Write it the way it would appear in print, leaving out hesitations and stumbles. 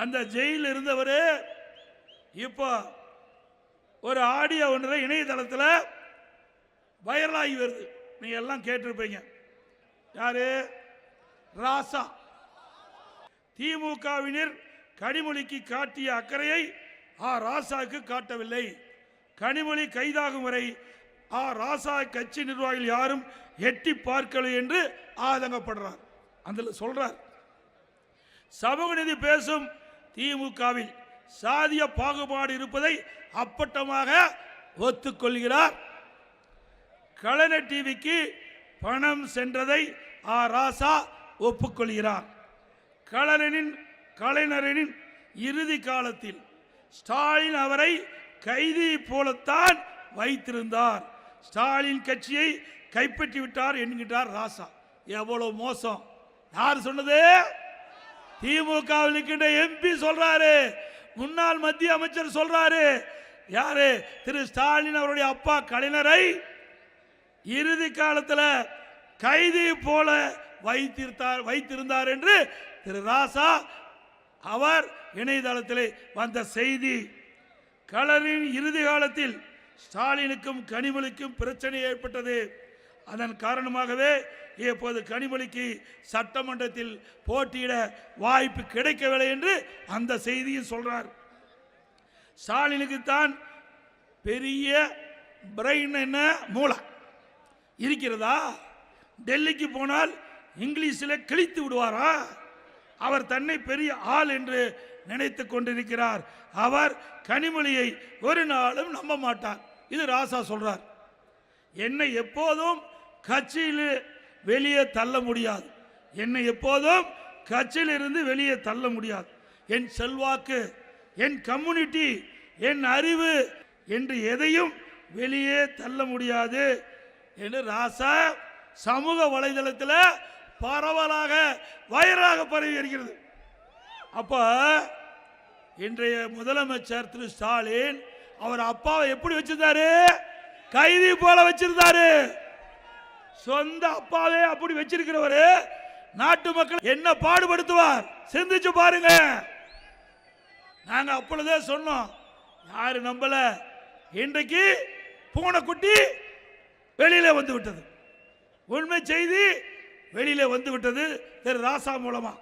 அந்த ஜெயிலில் இருந்தவர் இப்போ ஒரு ஆடியோ ஒன்று இணையதளத்தில் வைரலாகி வருது. நீங்க எல்லாம் கேட்டிருப்பீங்க. யாரு? ராசா. திமுகவினர் கனிமொழிக்கு காட்டிய அக்கறையை ராசாவுக்கு காட்டவில்லை. கனிமொழி கைதாகும் வரை ராசா கட்சி நிர்வாகிகள் யாரும் எட்டி பார்க்கலை என்று ஆதங்கப்படுறார். அந்த சொல்றார், சமூக நீதி பேசும் திமுகவில் சாதிய பாகுபாடு இருப்பதை அப்பட்டமாக ஒத்துக்கொள்கிறார். கலைஞர் டிவிக்கு பணம் சென்றதை ராசா ஒப்புக்கொள்கிறார். கலைஞரின் இறுதி காலத்தில் ஸ்டாலின் அவரை கைதி போலத்தான் வைத்திருந்தார். ஸ்டாலின் கட்சியை கைப்பற்றி விட்டார் என்கிறார் ராசா. எவ்வளவு மோசம்! யார் சொன்னது? திமுகவில் இருக்கின்ற எம்பி சொல்றாரு, முன்னாள் மத்திய அமைச்சர் சொல்றாரு. யாரு? திரு ஸ்டாலின் அவருடைய அப்பா கலைஞரை இறுதி காலத்தில் கைதி போல வைத்திருந்தார் என்று திரு ராசா அவர் இணையதளத்தில் வந்த செய்தி. கலைஞரின் இறுதி காலத்தில் ஸ்டாலினுக்கும் கனிமொழிக்கும் பிரச்சனை ஏற்பட்டது. அதன் காரணமாகவே இப்போது கனிமொழிக்கு சட்டமன்றத்தில் போட்டியிட வாய்ப்பு கிடைக்கவில்லை என்று அந்த செய்தியும் சொல்றார். ஸ்டாலினுக்கு தான் பெரிய பிரெயின் என்ன மூளை இருக்கிறதா? டெல்லிக்கு போனால் இங்கிலீஷில் கிழித்து விடுவாரா? அவர் தன்னை பெரிய ஆள் என்று நினைத்து கொண்டிருக்கிறார். அவர் கனிமொழியை ஒரு நாளும் நம்ப மாட்டார். இது ராசா சொல்றார். என்னை எப்போதும் கட்சியில் வெளியே தள்ள முடியாது. என்னை எப்போதும் கட்சியில் இருந்து வெளியே தள்ள முடியாது. என் செல்வாக்கு, என் கம்யூனிட்டி, என் அறிவு என்று எதையும் வெளியே தள்ள முடியாது என்று ராசா சமூக வலைதளத்தில் பரவலாக வைரலாக பரவி வருகிறது. அப்ப இன்றைய முதலமைச்சர் திரு ஸ்டாலின் அவர் அப்பாவை எப்படி வச்சிருந்தாரு? கைதி போல வச்சிருந்தாரு. சொந்த அப்பாவே அப்படி வச்சிருக்கிறவரு நாட்டு மக்கள் என்ன பாடுபடுத்துவார்? சிந்திச்சு பாருங்க. நாங்க அப்பொழுதே சொன்னோம், யாரு நம்பல. இன்றைக்கு பூனைக்குட்டி வெளியில வந்து விட்டது. உண்மை செய்தி வெளியில வந்து விட்டது திரு ராசா மூலமா.